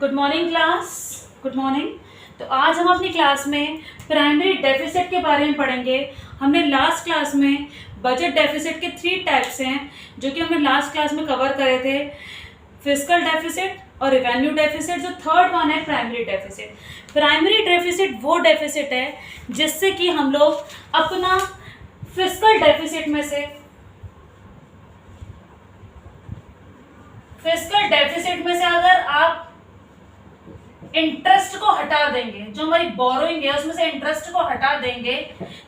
Good morning class. Good morning. तो आज हम अपनी क्लास में प्राइमरी डेफिसिट के बारे में पढ़ेंगे। हमने लास्ट क्लास में बजट डेफिसिट के 3 टाइप्स हैं जो कि हमने लास्ट क्लास में कवर करे थे, फिस्कल डेफिसिट और रेवेन्यू डेफिसिट। जो थर्ड वन है प्राइमरी डेफिसिट। प्राइमरी डेफिसिट वो डेफिसिट है जिससे कि हम लोग अपना फिस्कल डेफिसिट में से अगर आप इंटरेस्ट को हटा देंगे, जो हमारी बोरोइंग है उसमें से इंटरेस्ट को हटा देंगे,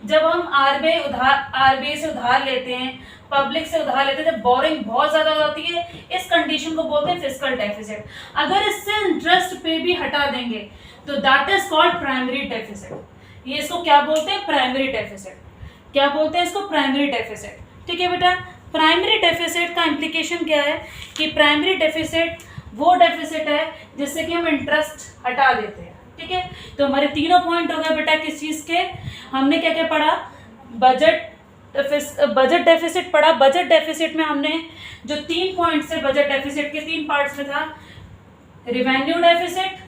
जब हम आरबीआई से उधार लेते हैं, पब्लिक से उधार लेते हैं, जब बोरिंग बहुत ज्यादा हो जाती है, इस कंडीशन को बोलते हैं फिस्कल डेफिसिट। अगर इससे इंटरेस्ट पे भी हटा देंगे तो that is called primary deficit. ये इसको क्या बोलते हैं? Primary deficit. क्या बोलते हैं इसको? Primary deficit. ठीक है बेटा। प्राइमरी डेफिसिट का इम्प्लीकेशन क्या है कि प्राइमरी डेफिसिट वो डेफिसिट है जिससे कि हम इंटरेस्ट हटा देते हैं। ठीक है, तो हमारे तीनों पॉइंट हो गए बेटा किस चीज के। हमने क्या क्या पढ़ा? बजट डेफिसिट पढ़ा। बजट डेफिसिट में हमने जो 3 पॉइंट्स थे बजट डेफिसिट के 3 पार्ट्स में था, रिवेन्यू डेफिसिट,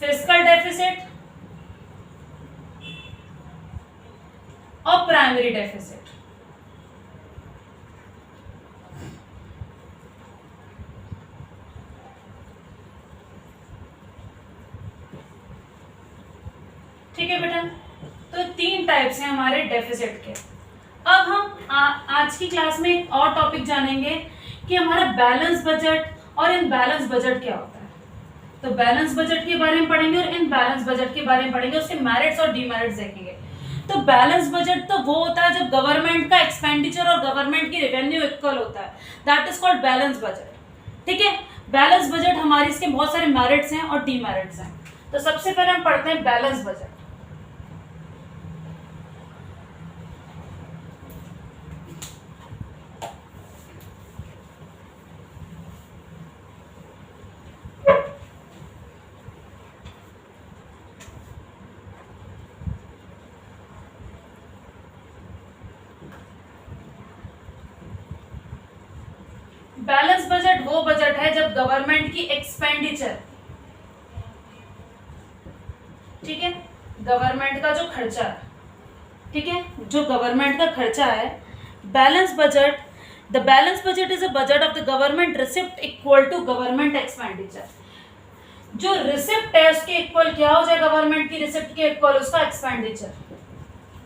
फिस्कल डेफिसिट और प्राइमरी डेफिसिट। ठीक है बेटा, तो 3 टाइप्स हैं हमारे डेफिसिट के। अब हम आज की क्लास में एक और टॉपिक जानेंगे कि हमारा बैलेंस बजट और इनबैलेंस बजट क्या होता है। तो बैलेंस बजट के बारे में पढ़ेंगे और इनबैलेंस बजट के बारे में पढ़ेंगे, उसके मेरिट्स और डीमेरिट्स देखेंगे। तो बैलेंस बजट तो वो होता है जब गवर्नमेंट का एक्सपेंडिचर और गवर्नमेंट की रेवेन्यू इक्वल होता है, that is called balance budget. ठीक है, बैलेंस बजट हमारे इसके बहुत सारे मेरिट्स हैं और डीमेरिट्स हैं। तो सबसे पहले हम पढ़ते हैं बैलेंस बजट। बैलेंस बजट वो बजट है जब गवर्नमेंट की एक्सपेंडिचर, ठीक है, गवर्नमेंट का जो खर्चा है, ठीक है, जो गवर्नमेंट का खर्चा है, balance budget, the balance budget is a budget of the government receipt equal to government expenditure. जो रिसिप्ट है उसके इक्वल क्या हो जाए? गवर्नमेंट की रिसिप्ट के इक्वल उसका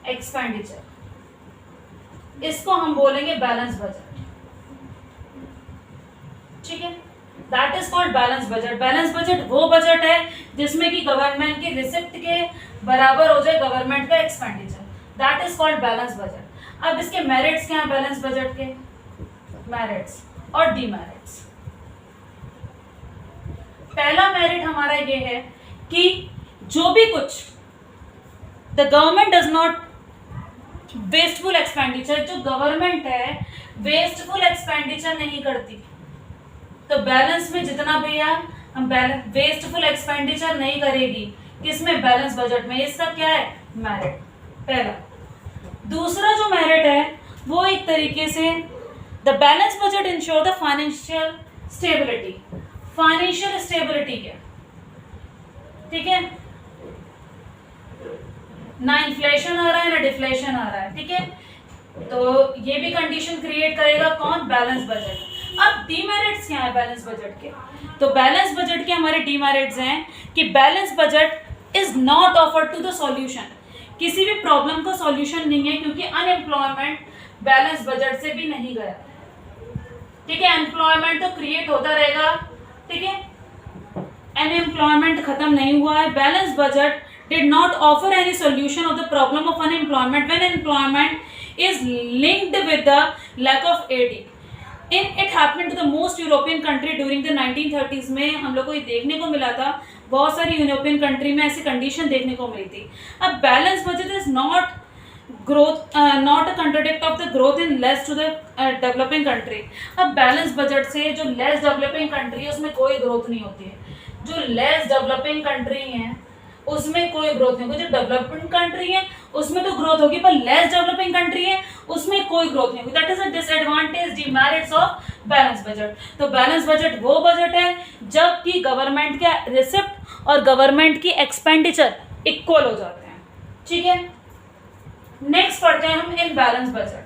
एक्सपेंडिचर। इसको हम बोलेंगे बैलेंस बजट। ठीक है, that is called balance budget. Balance budget वो बजट है जिसमें कि गवर्नमेंट की रिसिप्ट के बराबर हो जाए गवर्नमेंट का expenditure, that is called balance budget. अब इसके मेरिट्स क्या हैं बैलेंस बजट के? मेरिट्स और डीमेरिट्स। पहला मेरिट हमारा ये है कि जो भी कुछ the government does not wasteful expenditure, जो गवर्नमेंट है वेस्टफुल एक्सपेंडिचर नहीं करती। तो बैलेंस में जितना भी है हम वेस्टफुल एक्सपेंडिचर नहीं करेगी, किसमें? बैलेंस बजट में। इसका क्या है? मेरिट पहला। दूसरा जो मेरिट है वो एक तरीके से the balance budget ensure the financial stability. Financial stability क्या? ठीक है, ना इन्फ्लेशन आ रहा है ना डिफ्लेशन आ रहा है। ठीक है, तो ये भी कंडीशन क्रिएट करेगा कौन? Balance budget. अब डीमेरिट्स क्या है बैलेंस बजट के? तो बैलेंस बजट के हमारे डीमेरिट्स हैं कि balance budget is not offered to the solution. किसी भी प्रॉब्लम का सॉल्यूशन नहीं है, क्योंकि अनएम्प्लॉयमेंट बैलेंस बजट से भी नहीं गया। ठीक है, एम्प्लॉयमेंट तो क्रिएट होता रहेगा। ठीक है, अनएम्प्लॉयमेंट खत्म नहीं हुआ है। Balance budget did not offer any solution of the problem of unemployment when employment is linked with the lack of aid. It happened to the most European country during the 1930s में हम लोग को ये देखने को मिला था, बहुत सारी यूरोपियन कंट्री में ऐसी कंडीशन देखने को मिली थी। अब balance budget is not growth, not a contradict of the growth in less to the developing country. अब बैलेंस बजट से जो लेस डेवलपिंग कंट्री है उसमें कोई ग्रोथ नहीं होती है। जो लेस डेवलपिंग कंट्री है उसमें कोई ग्रोथ नहीं होगी। जो डेवलपिंग कंट्री है उसमें तो ग्रोथ होगी, पर लेस डेवलपिंग कंट्री है उसमें कोई ग्रोथ नहीं होगी। That is a disadvantage, demerits of balance budget. तो बैलेंस बजट वो बजट है जबकि गवर्नमेंट का रिसिप्ट और गवर्नमेंट की एक्सपेंडिचर इक्वल हो जाते हैं। ठीक है, नेक्स्ट पढ़ते हैं हम imbalance budget.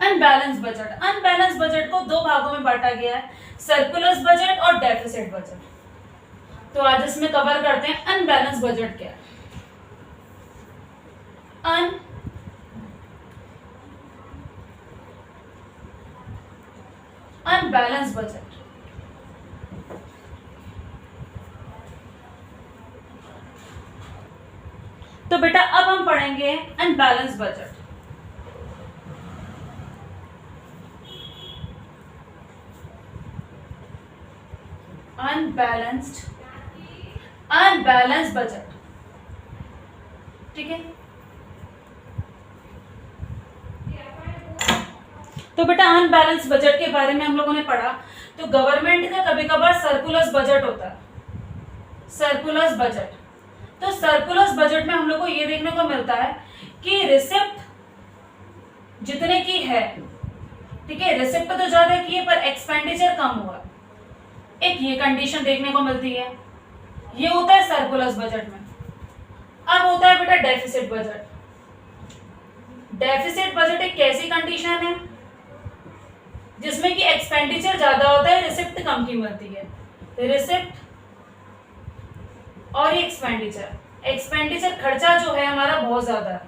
Unbalance budget, unbalance budget को दो भागों में बांटा गया है, सरप्लस बजट और डेफिसिट बजट। तो आज इसमें कवर करते हैं अनबैलेंस बजट क्या है। अनबैलेंस बजट, तो बेटा अब हम पढ़ेंगे अनबैलेंस बजट। अनबैलेंस बजट, ठीक है। तो बेटा अनबैलेंस बजट के बारे में हम लोगों ने पढ़ा। तो गवर्नमेंट का कभी कभार सरप्लस बजट होता है, सरप्लस बजट। तो सरप्लस बजट में हम लोग को ये देखने को मिलता है कि रिसिप्ट जितने की है, ठीक है, रिसिप्ट तो ज्यादा की है पर एक्सपेंडिचर कम हुआ, एक ये कंडीशन देखने को मिलती है। ये होता है सरप्लस बजट में। अब होता है बेटा डेफिसिट बजट। डेफिसिट बजट एक कैसी कंडीशन है जिसमें कि एक्सपेंडिचर ज्यादा होता है, रिसिप्ट कम की मिलती है। रिसिप्ट और ये एक्सपेंडिचर खर्चा जो है हमारा बहुत ज्यादा है,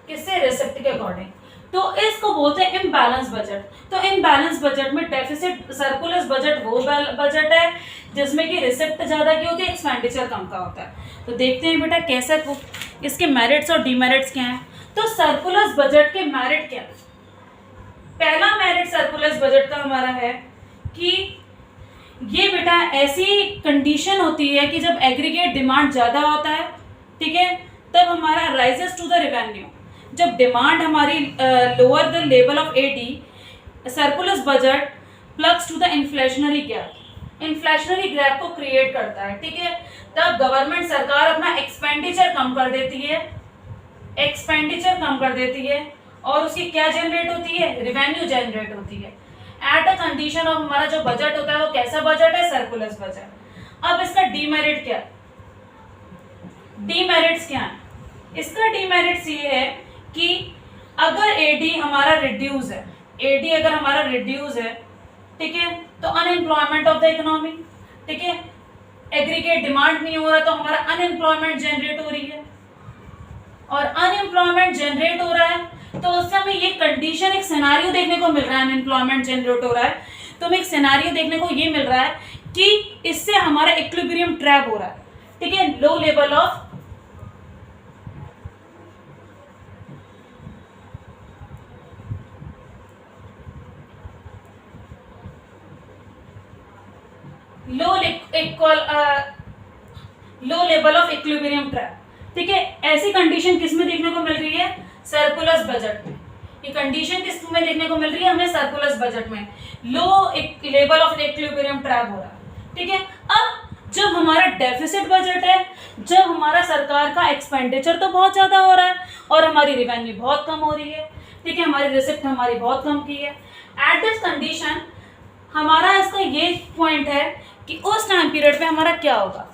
किससे, रिसिप्ट के अकॉर्डिंग। तो इसको बोलते हैं इम्बैलेंस बजट। तो इम्बैलेंस बजट में डेफिसिट सरप्लस बजट वो बजट है जिसमें कि रिसिप्ट ज्यादा की होती है, एक्सपेंडिचर कम का होता है। तो देखते हैं बेटा कैसे इसके मेरिट्स और डीमेरिट्स क्या हैं। तो सरप्लस बजट के मेरिट क्या है। पहला मेरिट सरप्लस बजट का हमारा है कि ये बेटा ऐसी कंडीशन होती है कि जब एग्रीगेट डिमांड ज्यादा होता है, ठीक है, तब हमारा राइजेस टू द रेवेन्यू। जब डिमांड हमारी lower the level of AD, surplus budget plugs to the inflationary gap, inflationary gap को क्रिएट करता है, ठीक है। तब गवर्नमेंट सरकार अपना एक्सपेंडिचर कम कर देती है, एक्सपेंडिचर कम कर देती है और उसकी क्या जनरेट होती है, रेवेन्यू जनरेट होती है। एट अ कंडीशन ऑफ हमारा जो बजट होता है वो कैसा बजट है, सरप्लस बजट। अब इसका डीमेरिट क्या, डीमेरिट्स क्या है। इसका डीमेरिट्स ये है कि अगर एडी हमारा रिड्यूस है, एडी अगर हमारा रिड्यूस है, ठीक है, तो अनएम्प्लॉयमेंट ऑफ द इकोनॉमी, ठीक है, एग्रीगेट डिमांड नहीं हो रहा तो हमारा अनएम्प्लॉयमेंट जनरेट हो रही है, और अनएम्प्लॉयमेंट जनरेट हो रहा है तो उस समय ये कंडीशन, एक सिनेरियो देखने को मिल रहा है, अनएम्प्लॉयमेंट जनरेट हो रहा है तो हमें एक सिनेरियो देखने को ये मिल रहा है कि इससे हमारा इक्विलिब्रियम ट्रैप हो रहा है, ठीक है, low level of low level of equilibrium trap, ठीक है। ऐसी कंडीशन किस में देखने को मिल रही है, सरप्लस बजट में। ये कंडीशन किस में देखने को मिल रही है हमें, सरप्लस बजट में। Low level of equilibrium trap हो रहा है, ठीक है। अब जब हमारा डेफिसिट बजट है, जब हमारा सरकार का एक्सपेंडिचर तो बहुत ज्यादा हो रहा है और हमारी रेवेन्यू बहुत कम हो रही है, ठीक है, हमारी रिसिप्ट हमारी बहुत कम की है। एट दिस कंडीशन हमारा इसका ये पॉइंट है कि उस टाइम पीरियड पे हमारा क्या होगा।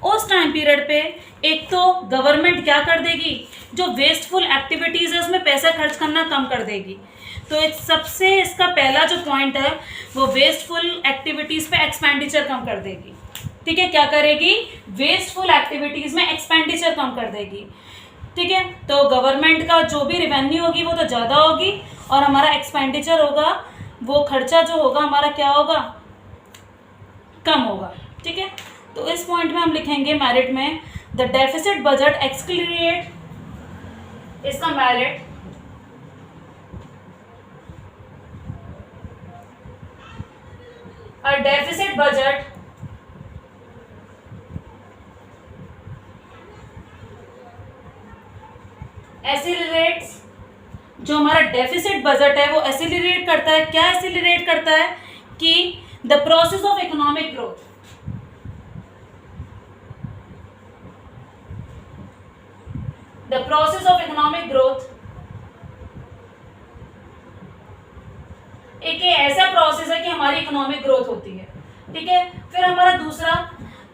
उस टाइम पीरियड पे एक तो गवर्नमेंट क्या कर देगी, जो वेस्टफुल एक्टिविटीज है उसमें पैसा खर्च करना कम कर देगी। तो एक सबसे इसका पहला जो पॉइंट है वो वेस्टफुल एक्टिविटीज पे एक्सपेंडिचर कम कर देगी, ठीक है। क्या करेगी, वेस्टफुल एक्टिविटीज में एक्सपेंडिचर कम कर देगी, ठीक है। तो गवर्नमेंट का जो भी रेवेन्यू होगी वो तो ज़्यादा होगी और हमारा एक्सपेंडिचर होगा, वो खर्चा जो होगा हमारा क्या होगा, कम होगा, ठीक है। तो इस पॉइंट में हम लिखेंगे मेरिट में, द डेफिसिट बजट एक्सक्लूडेड, इसका मेरिट अ डेफिसिट बजट एसिलरेट्स, जो हमारा डेफिसिट बजट है वो एसिलरेट करता है, क्या एसिलरेट करता है कि the process of economic growth, the process of economic growth, एक ऐसा प्रोसेस है कि हमारी इकोनॉमिक ग्रोथ होती है, ठीक है। फिर हमारा दूसरा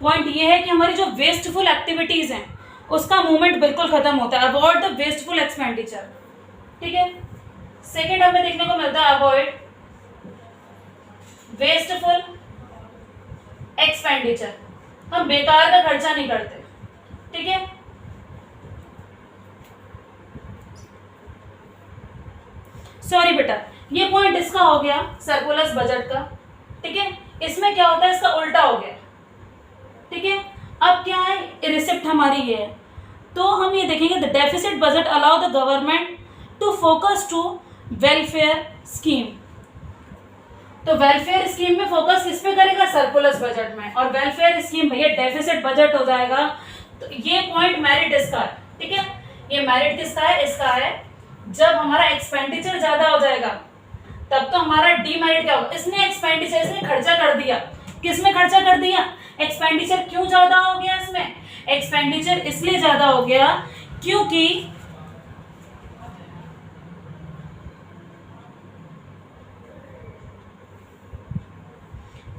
पॉइंट ये है कि हमारी जो वेस्टफुल एक्टिविटीज हैं उसका मूवमेंट बिल्कुल खत्म होता है, अवॉइड द वेस्टफुल एक्सपेंडिचर, ठीक है। सेकेंड हमें देखने को मिलता है अवॉइड वेस्टफुल एक्सपेंडिचर, हम बेकार का खर्चा नहीं करते, ठीक है। सॉरी बेटा, ये पॉइंट इसका हो गया सरप्लस बजट का, ठीक है। इसमें क्या होता है, इसका उल्टा हो गया, ठीक है। अब क्या है, रिसिप्ट हमारी ये है, तो हम ये देखेंगे the deficit budget allow the government to focus to welfare scheme. तो वेलफेयर स्कीम में फोकस किस पे करेगा, सरप्लस बजट में, और वेलफेयर स्कीम भैया डेफिसिट बजट हो जाएगा। तो ये पॉइंट मेरिट इसका है, ठीक है। ये मेरिट किसका है, इसका है। जब हमारा एक्सपेंडिचर ज्यादा हो जाएगा तब तो हमारा डीमेरिट क्या होगा, इसने एक्सपेंडिचर, इसने खर्चा कर दिया, किसमें खर्चा कर दिया, एक्सपेंडिचर। क्यों ज्यादा हो गया इसमें, एक्सपेंडिचर इसलिए ज्यादा हो गया क्योंकि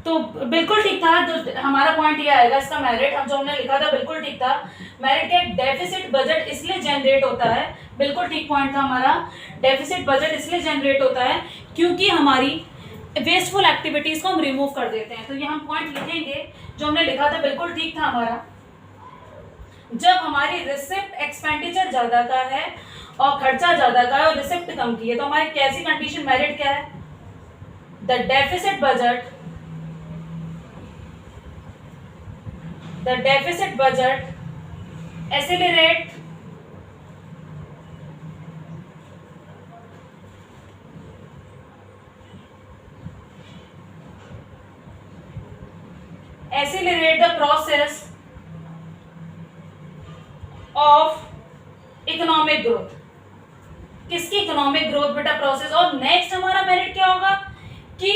तो बिल्कुल ठीक था, जो हमारा पॉइंट ये आएगा इसका मेरिट, हम जो हमने लिखा था बिल्कुल ठीक था। मेरिट का डेफिसिट बजट इसलिए जनरेट होता है, बिल्कुल ठीक पॉइंट था हमारा। डेफिसिट बजट इसलिए जनरेट होता है क्योंकि हमारी वेस्टफुल एक्टिविटीज को हम रिमूव कर देते हैं। तो ये हम पॉइंट लिखेंगे, जो हमने लिखा था बिल्कुल ठीक था हमारा। जब हमारी रिसिप्ट एक्सपेंडिचर ज्यादा का है और खर्चा ज्यादा का है और रिसिप्ट कम की है, तो हमारी कैसी कंडीशन, मेरिट क्या है, the deficit budget, the deficit budget accelerate the process of economic growth। किसकी इकोनॉमिक ग्रोथ बेटा, प्रोसेस। और नेक्स्ट हमारा मेरिट क्या होगा कि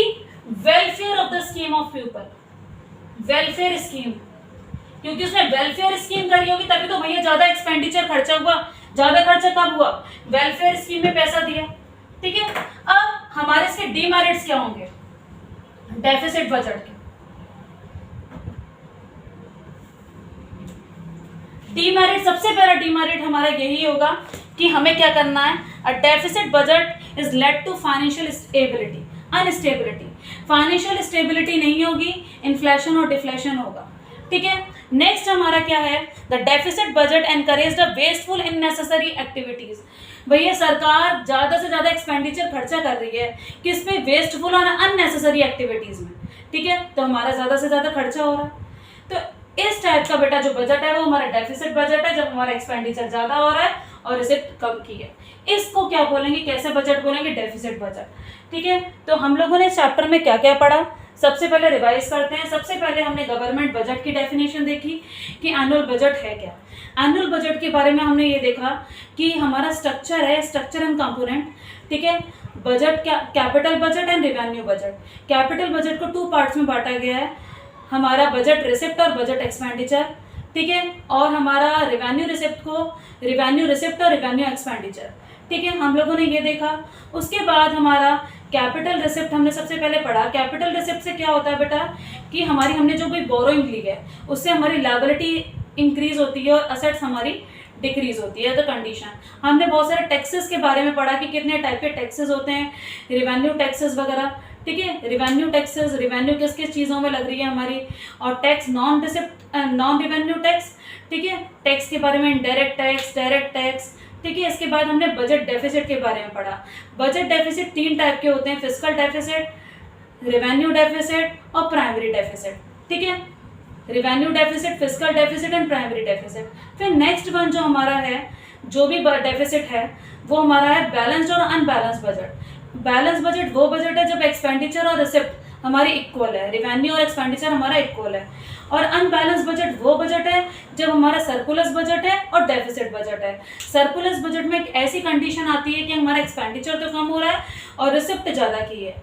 welfare of the scheme of people, welfare scheme, क्योंकि उसने वेलफेयर स्कीम करी होगी तभी तो भैया ज्यादा एक्सपेंडिचर खर्चा हुआ। ज्यादा खर्चा कब हुआ, वेलफेयर स्कीम में पैसा दिया, ठीक है। अब हमारे इसके डीमेरिट्स क्या होंगे डेफिसिट बजट के, डीमेरिट, सबसे पहला डीमेरिट हमारा यही होगा कि हमें क्या करना है, a deficit budget is led to financial stability, unstability. Financial stability नहीं होगी, इन्फ्लेशन और डिफ्लेशन होगा, ठीक है। नेक्स्ट हमारा क्या है, the deficit budget encourage the wasteful unnecessary activities. भैया सरकार ज्यादा से ज्यादा एक्सपेंडिचर खर्चा कर रही है किस पे, वेस्टफुल और अननेसेसरी एक्टिविटीज में, ठीक है। तो हमारा ज्यादा से ज्यादा खर्चा हो रहा है। तो इस टाइप का बेटा जो बजट है वो हमारा डेफिसिट बजट है, जब हमारा एक्सपेंडिचर ज्यादा हो रहा है और रिसिप्ट कम की है। इसको क्या बोलेंगे, कैसे बजट बोलेंगे, डेफिसिट बजट, ठीक है। तो हम लोगों ने चैप्टर में क्या क्या पढ़ा, सबसे पहले रिवाइज करते हैं। सबसे पहले हमने गवर्नमेंट बजट की डेफिनेशन देखी कि एनुअल बजट है क्या। एनुअल बजट के बारे में हमने ये देखा कि हमारा स्ट्रक्चर है, स्ट्रक्चर एंड कंपोनेंट, ठीक है। बजट क्या, capital budget and revenue budget. Capital budget को 2 पार्ट्स में बांटा गया है, हमारा बजट रिसिप्ट और बजट एक्सपेंडिचर, ठीक है। और हमारा रेवेन्यू रिसिप्ट को रेवेन्यू रिसिप्ट और रेवेन्यू एक्सपेंडिचर, ठीक है। हम लोगों ने ये देखा। उसके बाद हमारा कैपिटल रिसिप्ट हमने सबसे पहले पढ़ा। कैपिटल रिसिप्ट से क्या होता है बेटा कि हमारी हमने जो कोई बोरोइंग ली है उससे हमारी लायबिलिटी इंक्रीज होती है और असेट्स हमारी डिक्रीज होती है। द कंडीशन, हमने बहुत सारे टैक्सेस के बारे में पढ़ा कि कितने टाइप के टैक्सेस होते हैं, रेवेन्यू टैक्सेस वगैरह, ठीक है। रेवेन्यू टैक्सेस, रेवेन्यू किस किस चीज़ों में लग रही है हमारी, और tax non receipt non revenue tax, ठीक है। टैक्स के बारे में इनडायरेक्ट टैक्स, डायरेक्ट टैक्स, ठीक है। इसके बाद हमने बजट डेफिसिट के बारे में पढ़ा। बजट डेफिसिट 3 टाइप के होते हैं, फिस्कल डेफिसिट, रेवेन्यू डेफिसिट और प्राइमरी डेफिसिट, ठीक है। Revenue deficit, fiscal deficit and primary deficit. फिर नेक्स्ट वन जो हमारा है, जो भी डेफिसिट है वो हमारा है बैलेंस्ड और अनबैलेंस बजट। बैलेंस बजट वो बजट है जब एक्सपेंडिचर और रिसिप्ट हमारी इक्वल है, रेवेन्यू और एक्सपेंडिचर हमारा इक्वल है। और अनबैलेंस बजट वो बजट है जब हमारा सरप्लस बजट है और डेफिसिट बजट है। सरप्लस बजट में एक ऐसी कंडीशन आती है कि हमारा एक्सपेंडिचर तो कम हो रहा है और रिसिप्ट ज़्यादा की है,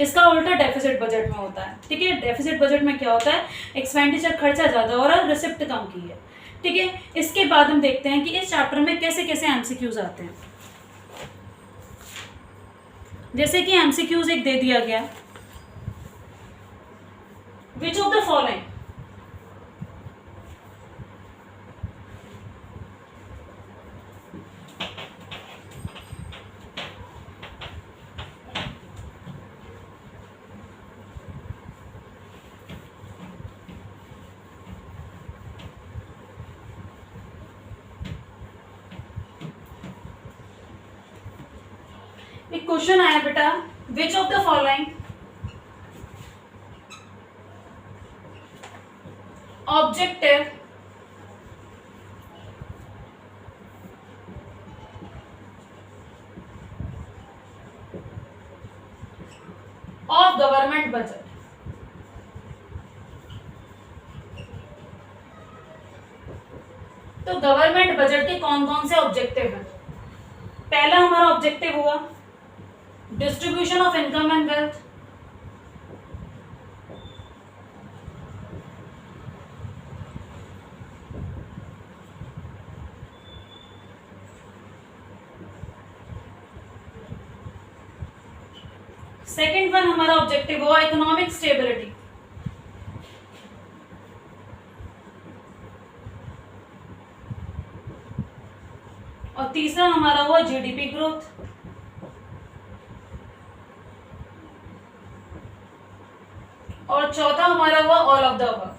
इसका उल्टा डेफिसिट बजट में होता है, ठीक है। डेफिसिट बजट में क्या होता है, एक्सपेंडिचर खर्चा ज़्यादा हो रहा है, रिसिप्ट कम की है, ठीक है, इसके बाद हम देखते हैं कि इस चैप्टर में कैसे कैसे एमसीक्यूज आते हैं। जैसे कि एमसीक्यूज एक दे दिया गया, विच ऑफ द फॉलोइंग एक क्वेश्चन आया बेटा, which of the following objective of government budget. तो गवर्नमेंट बजट के कौन कौन से ऑब्जेक्टिव हैं? पहला हमारा ऑब्जेक्टिव हुआ distribution of income and wealth, second one हमारा ऑब्जेक्टिव हुआ इकोनॉमिक स्टेबिलिटी, और तीसरा हमारा हुआ जीडीपी ग्रोथ। और चौथा हमारा हुआ ऑल ऑफ द अबव।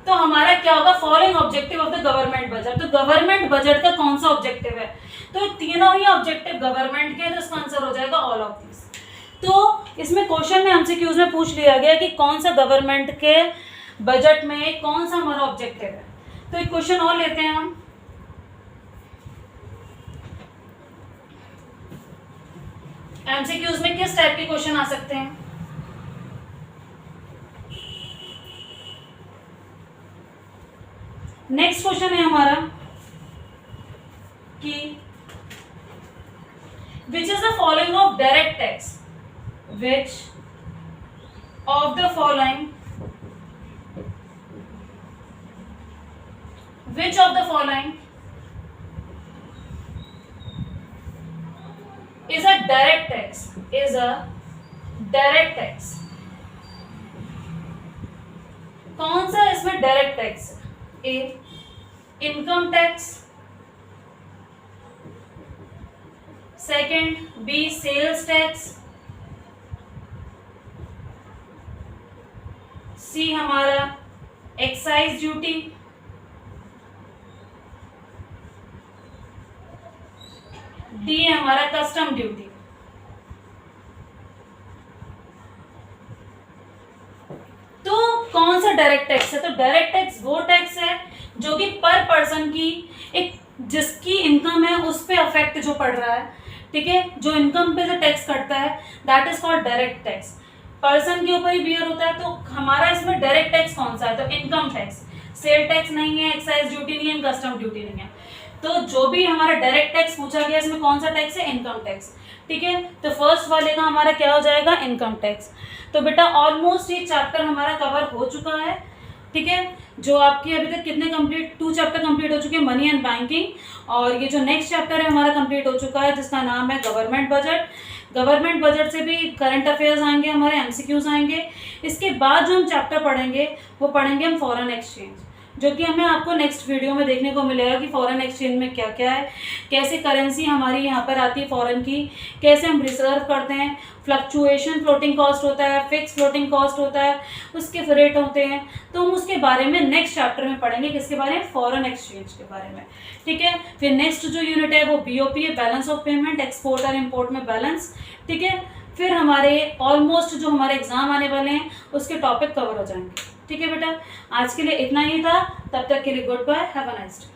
तो हमारा क्या होगा, following objective of the government budget. तो गवर्नमेंट बजट का कौन सा ऑब्जेक्टिव है? तो तीनों ही ऑब्जेक्टिव गवर्नमेंट के, तो इसका आंसर हो जाएगा ऑल ऑफ दिस। तो इसमें क्वेश्चन में एमसीक्यूज में पूछ लिया गया कि कौन सा गवर्नमेंट के बजट में कौन सा हमारा ऑब्जेक्टिव है। तो एक क्वेश्चन और लेते हैं हम, एमसीक्यूज में किस टाइप के क्वेश्चन आ सकते हैं? नेक्स्ट क्वेश्चन है हमारा कि which is the following of direct tax, which of the following which of the following is a direct tax, is a direct tax? कौन सा इसमें direct tax? A income tax, second B sales tax, C हमारा excise duty, D है हमारा custom duty. तो कौन सा direct tax है? तो डायरेक्ट टैक्स वो टैक्स है जो कि पर पर्सन की एक जिसकी इनकम है उस पे अफेक्ट जो पड़ रहा है, ठीक है, जो इनकम पे जो टैक्स कटता है that is called direct tax. Person के ऊपर ही बियर होता है। तो हमारा इसमें डायरेक्ट टैक्स कौन सा है? तो इनकम टैक्स, सेल टैक्स नहीं है, एक्साइज ड्यूटी नहीं है, कस्टम ड्यूटी नहीं है। तो जो भी हमारा डायरेक्ट टैक्स पूछा गया इसमें कौन सा टैक्स है? इनकम टैक्स, ठीक है। तो फर्स्ट वाले का हमारा क्या हो जाएगा? Income tax. तो बेटा ऑलमोस्ट ये चैप्टर हमारा कवर हो चुका है, ठीक है। जो आपकी अभी तक कितने कंप्लीट, 2 चैप्टर कंप्लीट हो चुके हैं, मनी एंड बैंकिंग, और ये जो नेक्स्ट चैप्टर है हमारा कंप्लीट हो चुका है जिसका नाम है गवर्नमेंट बजट। गवर्नमेंट बजट से भी करंट अफेयर्स आएंगे, हमारे एमसीक्यूज आएंगे। इसके बाद जो हम चैप्टर पढ़ेंगे वो पढ़ेंगे हम फॉरेन एक्सचेंज, जो कि हमें आपको नेक्स्ट वीडियो में देखने को मिलेगा कि फॉरेन एक्सचेंज में क्या क्या है, कैसे करेंसी हमारी यहाँ पर आती है फॉरेन की, कैसे हम रिजर्व करते हैं, फ्लक्चुएशन फ्लोटिंग कॉस्ट होता है, फिक्स फ्लोटिंग कॉस्ट होता है, उसके रेट होते हैं। तो हम उसके बारे में नेक्स्ट चैप्टर में पढ़ेंगे, किसके बारे में? फॉरेन एक्सचेंज के बारे में, ठीक है। फिर नेक्स्ट जो यूनिट है वो बीओपी है, बैलेंस ऑफ पेमेंट, एक्सपोर्ट और इम्पोर्ट में बैलेंस, ठीक है। फिर हमारे ऑलमोस्ट जो हमारे एग्जाम आने वाले हैं उसके टॉपिक कवर हो जाएंगे, ठीक है बेटा। आज के लिए इतना ही था, तब तक के लिए good bye, have a nice day.